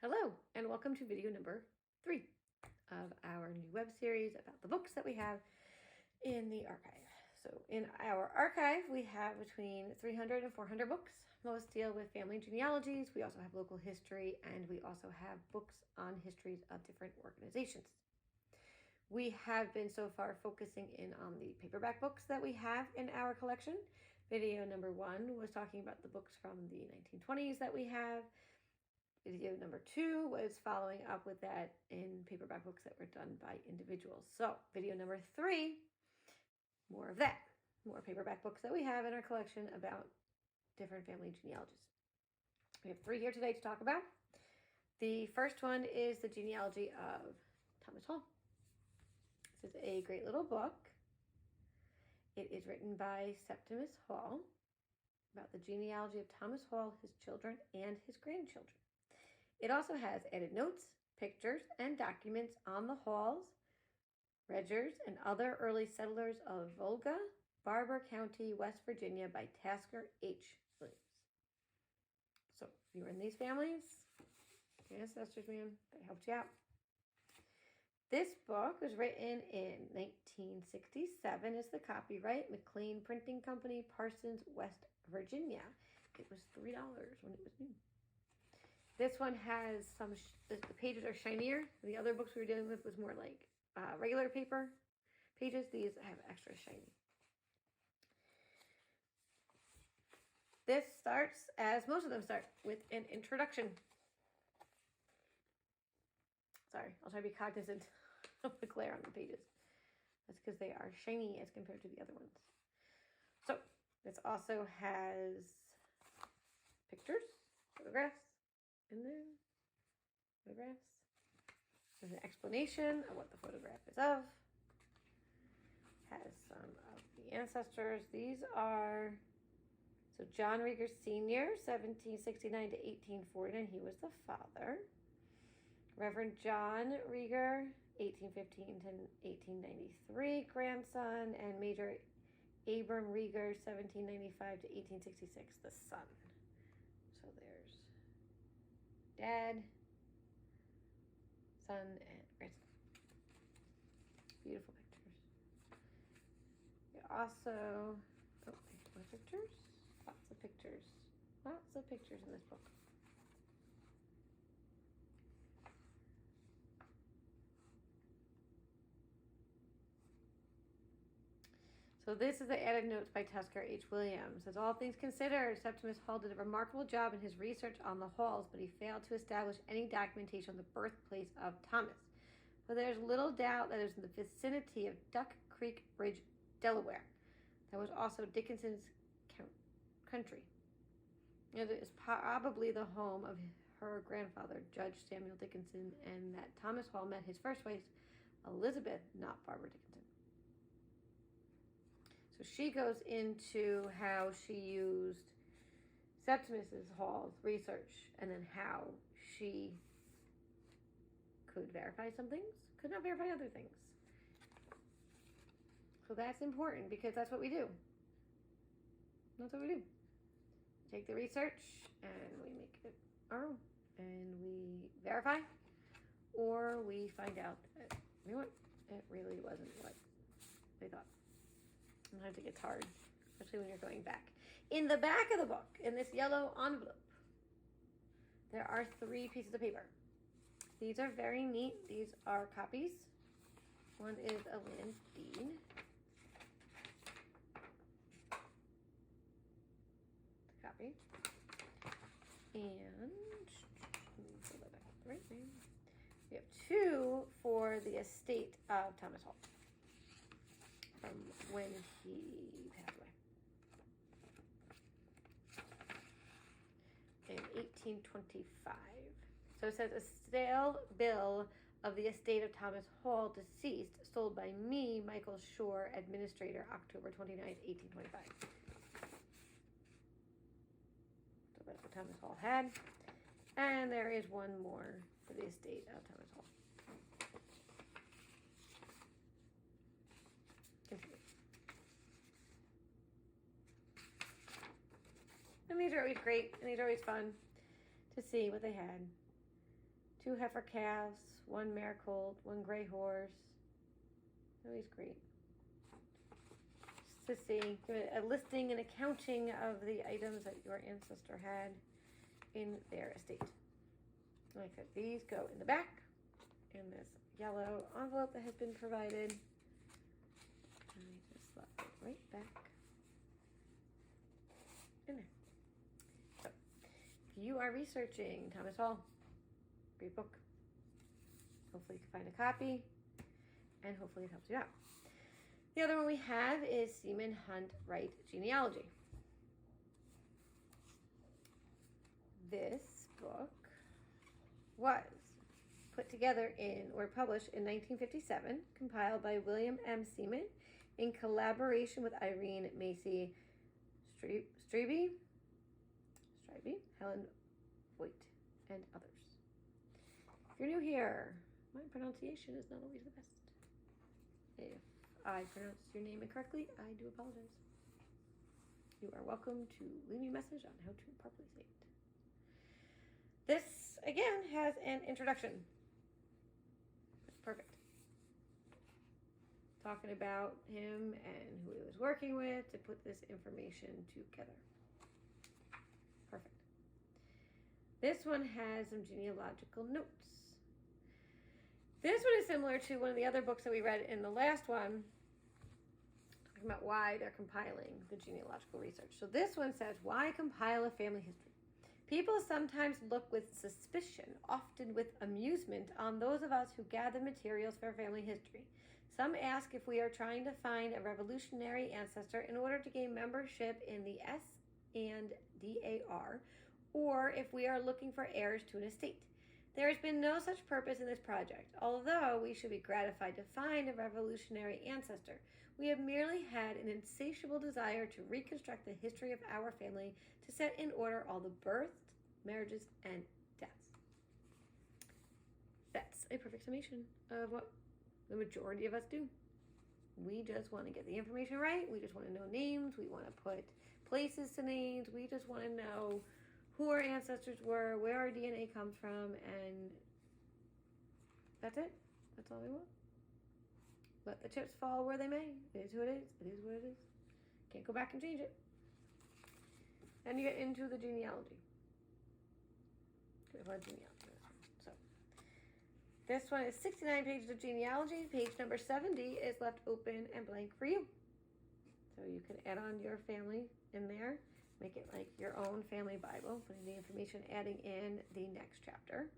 Hello, and welcome to video number 3 of our new web series about the books that we have in the archive. So in our archive, we have between 300 and 400 books. Most deal with family genealogies. We also have local history, and we also have books on histories of different organizations. We have been so far focusing in on the paperback books that we have in our collection. Video number 1 was talking about the books from the 1920s that we have. Video number 2 was following up with that in paperback books that were done by individuals. So video number 3, more of that. More paperback books that we have in our collection about different family genealogies. We have 3 here today to talk about. The first one is the genealogy of Thomas Hall. This is a great little book. It is written by Septimus Hall about the genealogy of Thomas Hall, his children, and his grandchildren. It also has added notes, pictures, and documents on the Halls, Redgers, and other early settlers of Volga, Barber County, West Virginia by Tasker H. Williams. So if you were in these families, your ancestors, man, they helped you out. This book was written in 1967, is the copyright, McLean Printing Company, Parsons, West Virginia. It was $3 when it was new. This one has some, the pages are shinier. The other books we were dealing with was more like regular paper pages. These have extra shiny. This starts, as most of them start, with an introduction. Sorry, I'll try to be cognizant of the glare on the pages. That's because they are shiny as compared to the other ones. So, this also has pictures, photographs in there. Photographs. There's an explanation of what the photograph is of. Has some of the ancestors. These are, so John Rieger Sr., 1769 to 1849. He was the father. Reverend John Rieger, 1815 to 1893, grandson, and Major Abram Rieger, 1795 to 1866, the son. So there's dad, son, and grandson. Beautiful pictures. We also, more pictures? Lots of pictures. Lots of pictures in this book. So this is the added notes by Tasker H. Williams. As all things considered, Septimus Hall did a remarkable job in his research on the Halls, but he failed to establish any documentation on the birthplace of Thomas. But there's little doubt that it was in the vicinity of Duck Creek Bridge, Delaware. That was also Dickinson's country. It is probably the home of her grandfather, Judge Samuel Dickinson, and that Thomas Hall met his first wife, Elizabeth, not Barbara Dickinson. So she goes into how she used Septimus Hall's research and then how she could verify some things, could not verify other things. So that's important because that's what we do. That's what we do. We take the research and we make it our own. And we verify, or we find out that, you know what, it really wasn't what they thought. Sometimes it gets hard, especially when you're going back. In the back of the book, in this yellow envelope, there are 3 pieces of paper. These are very neat. These are copies. One is a land deed. Copy. And let me pull that back up the right name. We have 2 for the estate of Thomas Hall from when he passed away in 1825. So it says a sale bill of the estate of Thomas Hall, deceased, sold by me, Michael Shore, administrator, October 29th, 1825. So that's what Thomas Hall had. And there is one more for the estate of Thomas Hall. And these are always great, and these are always fun to see what they had. 2 heifer calves, 1 mare colt, 1 gray horse. Always great. Just to see, a listing and accounting of the items that your ancestor had in their estate. Like I said, these go in the back in this yellow envelope that has been provided. Let me just slide it right back in there. So, if you are researching Thomas Hall, great book. Hopefully you can find a copy, and hopefully it helps you out. The other one we have is Seaman Hunt Wright Genealogy. This book was put together or published in 1957, compiled by William M. Seaman in collaboration with Irene Macy Strebe, Helen Voigt, and others. If you're new here, my pronunciation is not always the best. If I pronounced your name incorrectly, I do apologize. You are welcome to leave me a message on how to properly say it. This, again, has an introduction. That's perfect. Talking about him and who he was working with to put this information together. Perfect. This one has some genealogical notes. This one is similar to one of the other books that we read in the last one, talking about why they're compiling the genealogical research. So this one says, why compile a family history? People sometimes look with suspicion, often with amusement, on those of us who gather materials for family history. Some ask if we are trying to find a revolutionary ancestor in order to gain membership in the S&DAR, or if we are looking for heirs to an estate. There has been no such purpose in this project. Although we should be gratified to find a revolutionary ancestor, we have merely had an insatiable desire to reconstruct the history of our family, to set in order all the births, marriages, and deaths. That's a perfect summation of what the majority of us do. We just want to get the information right. We just want to know names. We want to put places to names. We just want to know who our ancestors were, where our DNA comes from, and that's it. That's all we want. Let the chips fall where they may. It is who it is. It is what it is. Can't go back and change it. Then you get into the genealogy. So, this one is 69 pages of genealogy. Page number 70 is left open and blank for you. So you can add on your family in there. Make it like your own family Bible, putting the information, adding in the next chapter.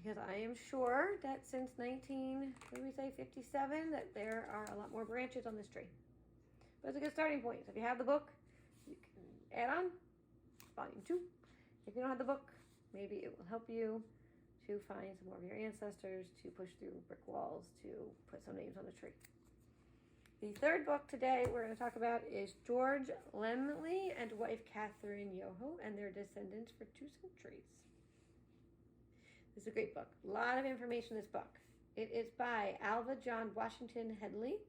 Because I am sure that since 57, that there are a lot more branches on this tree. But it's a good starting point. So if you have the book, you can add on volume 2. If you don't have the book, maybe it will help you to find some more of your ancestors, to push through brick walls, to put some names on the tree. The third book today we're going to talk about is George Lemley and wife Catherine Yoho and their descendants for 2 centuries. This is a great book. A lot of information in this book. It is by Alva John Washington Headley,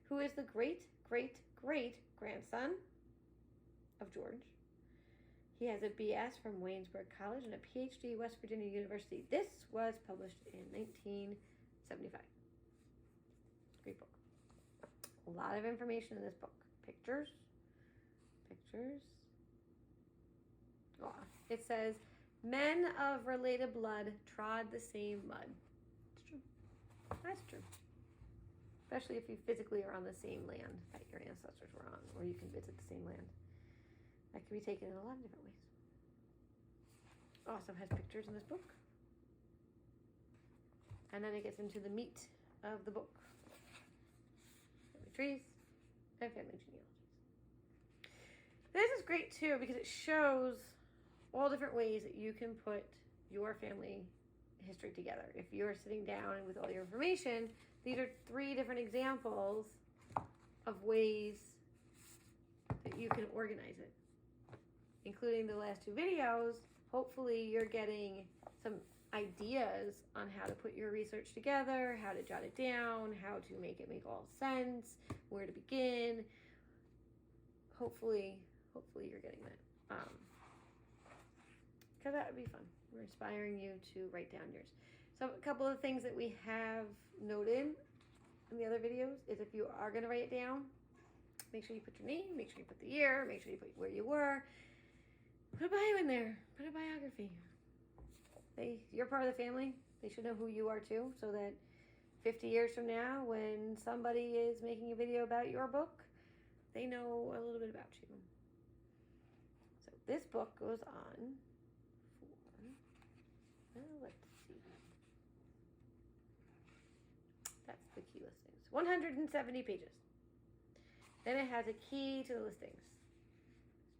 who is the great-great-great-grandson of George. He has a BS from Waynesburg College and a PhD West Virginia University. This was published in 1975. Great book. A lot of information in this book. Pictures. Oh, it says, men of related blood trod the same mud. It's true. That's true. Especially if you physically are on the same land that your ancestors were on, or you can visit the same land. That can be taken in a lot of different ways. Also has pictures in this book. And then it gets into the meat of the book. Family trees and family genealogies. This is great too because it shows all different ways that you can put your family history together. If you're sitting down and with all your information, these are 3 different examples of ways that you can organize it, including the last 2 videos. Hopefully you're getting some ideas on how to put your research together, how to jot it down, how to make it make all sense, where to begin. Hopefully you're getting that. Because that would be fun. We're inspiring you to write down yours. So a couple of things that we have noted in the other videos is if you are going to write it down, make sure you put your name, make sure you put the year, make sure you put where you were. Put a bio in there. Put a biography. You're part of the family. They should know who you are too, so that 50 years from now, when somebody is making a video about your book, they know a little bit about you. So this book goes on for, let's see. That's the key listings. 170 pages. Then it has a key to the listings.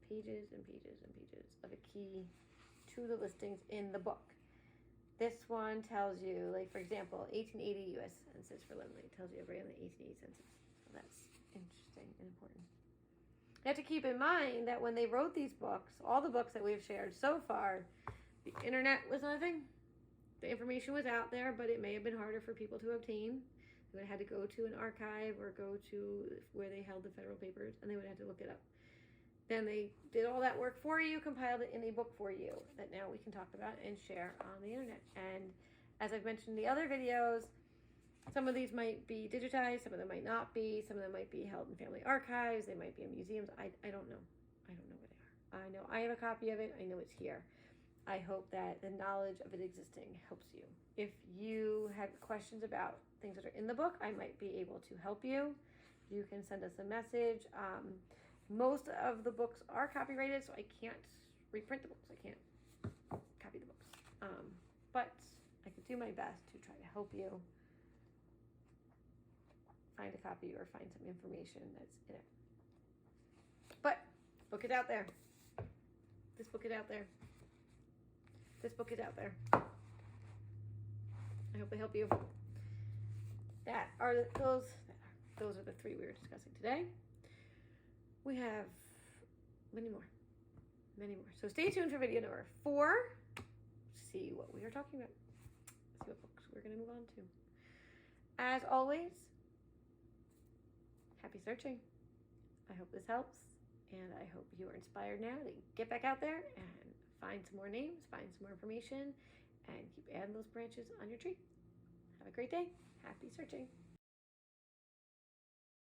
Pages and pages and pages of a key to the listings in the book. This one tells you, like, for example, 1880 U.S. Census for Lindley. It tells you everybody on the 1880 census. So that's interesting and important. You have to keep in mind that when they wrote these books, all the books that we've shared so far, the internet was nothing. The information was out there, but it may have been harder for people to obtain. They would have had to go to an archive or go to where they held the federal papers, and they would have to look it up. Then they did all that work for you, compiled it in a book for you that now we can talk about and share on the internet. And as I've mentioned in the other videos, some of these might be digitized, some of them might not be, some of them might be held in family archives, they might be in museums. I don't know. I don't know where they are. I know I have a copy of it. I know it's here. I hope that the knowledge of it existing helps you. If you have questions about things that are in the book, I might be able to help you. You can send us a message. Most of the books are copyrighted, so I can't reprint the books. I can't copy the books. But I can do my best to try to help you find a copy or find some information that's in it. But book is out there. This book is out there. This book is out there. I hope I help you. Those are the three we were discussing today. We have many more. So stay tuned for video number 4. See what we are talking about. See what books we're going to move on to. As always, happy searching. I hope this helps, and I hope you are inspired now to get back out there and find some more names, find some more information, and keep adding those branches on your tree. Have a great day. Happy searching.